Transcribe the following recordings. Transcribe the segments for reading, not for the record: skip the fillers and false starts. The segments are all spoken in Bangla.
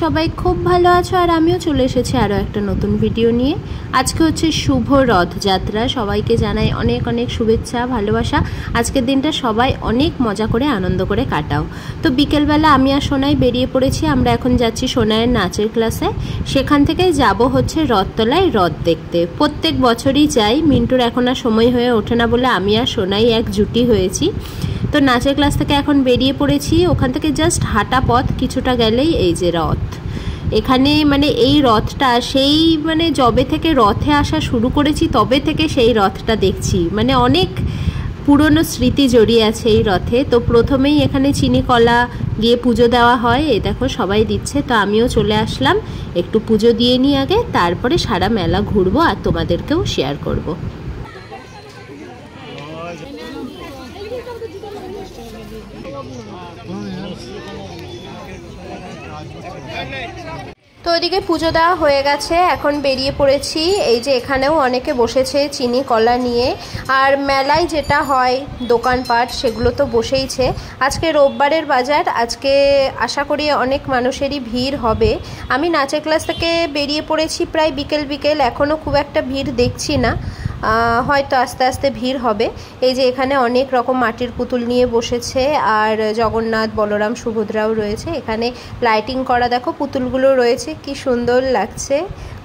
সবাই খুব ভালো আছো আর আমিও চলে এসেছি আরও একটা নতুন ভিডিও নিয়ে। আজকে হচ্ছে শুভ রথযাত্রা, সবাইকে জানাই অনেক অনেক শুভেচ্ছা ভালোবাসা। আজকের দিনটা সবাই অনেক মজা করে আনন্দ করে কাটাও। তো বিকেলবেলা আমি আর সোনাই বেরিয়ে পড়েছি। আমরা এখন যাচ্ছি সোনাইয়ের নাচের ক্লাসে, সেখান থেকে যাব হচ্ছে রথতলায় রথ দেখতে। প্রত্যেক বছরই যাই, মিন্টুর এখন আর সময় হয়ে ওঠে না বলে আমি আর সোনাই এক জুটি হয়েছি। তো নাচের ক্লাস থেকে এখন বেরিয়ে পড়েছি, ওখান থেকে জাস্ট হাঁটা পথ, কিছুটা গেলেই এই যে রথ। এখানে মানে এই রথটা সেই মানে যবে থেকে রথে আসা শুরু করেছি তবে থেকে সেই রথটা দেখছি, মানে অনেক পুরনো স্মৃতি জড়িয়ে আছে এই রথে। তো প্রথমেই এখানে চিনি কলা দিয়ে পুজো দেওয়া হয়, এই দেখো সবাই দিচ্ছে, তো আমিও চলে আসলাম একটু পুজো দিয়ে নিই আগে, তারপরে সারা মেলা ঘুরবো আর তোমাদেরকেও শেয়ার করব। তো ওইদিকে পুজো দেওয়া হয়ে গেছে, এখন বেরিয়ে পড়েছি। এই যে এখানেও অনেকে বসেছে চিনি কলা নিয়ে, আর মেলায় যেটা হয় দোকানপাট সেগুলো তো বসেইছে। আজকে রোববারের বাজার, আজকে আশা করি অনেক মানুষেরই ভিড় হবে। আমি নাচের ক্লাস থেকে বেরিয়ে পড়েছি প্রায় বিকেল বিকেল, এখনও খুব একটা ভিড় দেখছি না, হয়তো আস্তে আস্তে ভিড় হবে। এই যে এখানে অনেক রকম মাটির পুতুল নিয়ে বসেছে, আর জগন্নাথ বলরাম সুভদ্রাও রয়েছে। এখানে লাইটিং করা দেখো পুতুলগুলো রয়েছে, কি সুন্দর লাগছে,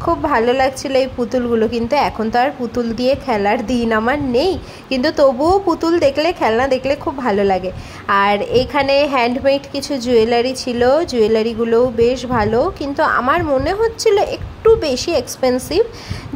খুব ভালো লাগছিল এই পুতুলগুলো। কিন্তু এখন তো আর পুতুল দিয়ে খেলার দিন আমার নেই, কিন্তু তবুও পুতুল দেখলে খেলনা দেখলে খুব ভালো লাগে। আর এখানে হ্যান্ডমেড কিছু জুয়েলারি ছিল, জুয়েলারিগুলোও বেশ ভালো, কিন্তু আমার মনে হচ্ছিল একটু বেশি এক্সপেন্সিভ।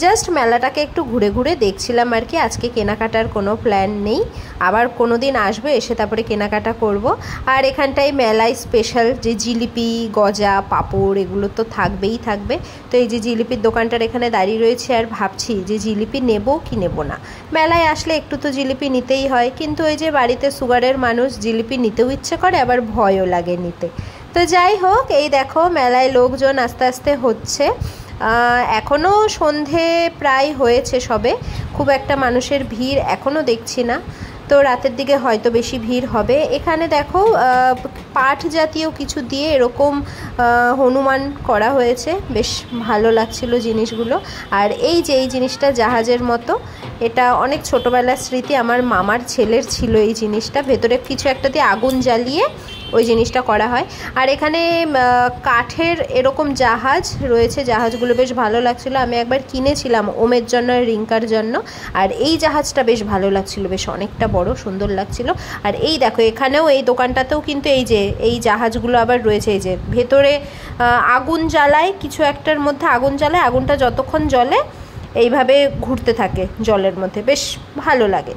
জাস্ট মেলাটাকে একটু ঘুরে ঘুরে দেখছিলাম আর কি, আজকে কেনাকাটার কোনো প্ল্যান নেই, আবার কোনো দিন আসবে এসে তারপরে কেনাকাটা করব। আর এখানটায় মেলায় স্পেশাল যে জিলিপি গজা পাঁপড় এগুলো তো থাকবেই থাকবে। তো এই যে জিলিপির দোকানটার এখানে দাঁড়িয়ে রয়েছে আর ভাবছি যে জিলিপি নেব কি নেব না। মেলায় আসলে একটু তো জিলিপি নিতেই হয়, কিন্তু ওই যে বাড়িতে সুগারের মানুষ, জিলিপি নিতেও ইচ্ছে করে আবার ভয়ও লাগে নিতে। তো যাই হোক, এই দেখো মেলায় লোকজন আস্তে আস্তে হচ্ছে, এখনও সন্ধে প্রায় হয়েছে সবে, খুব একটা মানুষের ভিড় এখনও দেখছি না। তো রাতের দিকে হয়তো বেশি ভিড় হবে। এখানে দেখো পাট জাতীয় কিছু দিয়ে এরকম হনুমান করা হয়েছে, বেশ ভালো লাগছিল জিনিসগুলো। আর এই যে এই জিনিসটা জাহাজের মতো, এটা অনেক ছোটোবেলার স্মৃতি, আমার মামার ছেলের ছিল এই জিনিসটা, ভেতরে কিছু একটা দিয়ে আগুন জ্বালিয়ে ওই জিনিসটা করা হয়। আর এখানে কাঠের এরকম জাহাজ রয়েছে, জাহাজগুলো বেশ ভালো লাগছিল, আমি একবার কিনেছিলাম ওমের জন্য আর রিঙ্কার জন্য। আর এই জাহাজটা বেশ ভালো লাগছিল, বেশ অনেকটা বড়, সুন্দর লাগছিল। আর এই দেখো এখানেও এই দোকানটাতেও কিন্তু এই যে এই জাহাজগুলো আবার রয়েছে, এই যে ভেতরে আগুন জ্বালায়, কিছু একটার মধ্যে আগুন জ্বালায়, আগুনটা যতক্ষণ জ্বলে এইভাবে ঘুরতে থাকে জলের মধ্যে, বেশ ভালো লাগে।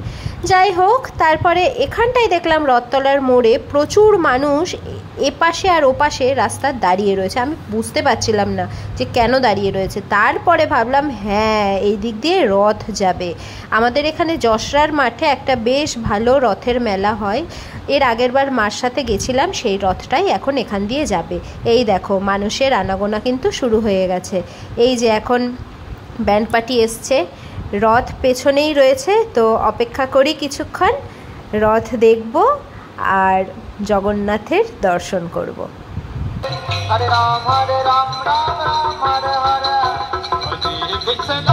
যাই হোক, তারপরে এখানটায় দেখলাম রথতলার মোড়ে প্রচুর মানুষ এপাশে আর ওপাশে রাস্তা দাঁড়িয়ে রয়েছে, আমি বুঝতে পারছিলাম না যে কেন দাঁড়িয়ে রয়েছে। তারপরে ভাবলাম হ্যাঁ, এই দিক দিয়ে রথ যাবে। আমাদের এখানে যশরার মাঠে একটা বেশ ভালো রথের মেলা হয়, এর আগের বার মার সাথে গেছিলাম, সেই রথটাই এখন এখান দিয়ে যাবে। এই দেখো মানুষের আনাগোনা কিন্তু শুরু হয়ে গেছে, এই যে এখন ব্যান্ড পার্টি এসছে, রথ পেছনেই রয়েছে। তো অপেক্ষা করি কিছুক্ষণ, রথ দেখব আর জগন্নাথের দর্শন করব। হরে রাম হরে রাম রাম রাম হরে হরে, হরে কৃষ্ণ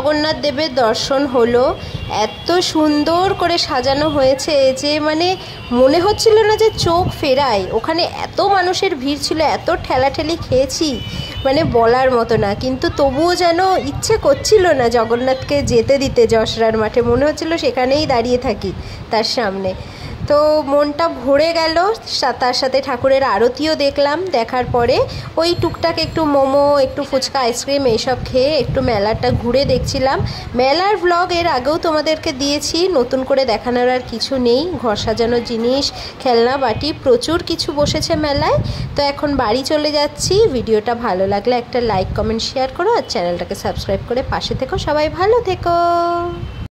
জগন্নাথ দেবের দর্শন হলো। এত সুন্দর করে সাজানো হয়েছে যে মানে মনে হচ্ছিল না যে চোখ ফেরায়। ওখানে এত মানুষের ভিড় ছিল, এত ঠেলাঠেলি খেয়েছি মানে বলার মতো না, কিন্তু তবুও যেন ইচ্ছে করছিল না জগন্নাথকে যেতে দিতে যশরার মাঠে। মনে হচ্ছিল সেখানেই দাঁড়িয়ে থাকি তার সামনে। তো মনটা ভরে গেল। তার সাথে ঠাকুরের আরতিও দেখলাম। দেখার পরে ওই টুকটাক একটু মোমো, একটু ফুচকা, আইসক্রিম এইসব খেয়ে একটু মেলাটা ঘুরে দেখছিলাম। মেলার ব্লগ এর আগেও তোমাদেরকে দিয়েছি, নতুন করে দেখানোর আর কিছু নেই। ঘর সাজানোর জিনিস, খেলনা বাটি প্রচুর কিছু বসেছে মেলায়। তো এখন বাড়ি চলে যাচ্ছি। ভিডিওটা ভালো লাগলে একটা লাইক, কমেন্ট, শেয়ার করো আর চ্যানেলটাকে সাবস্ক্রাইব করে পাশে থেকো। সবাই ভালো থেকো।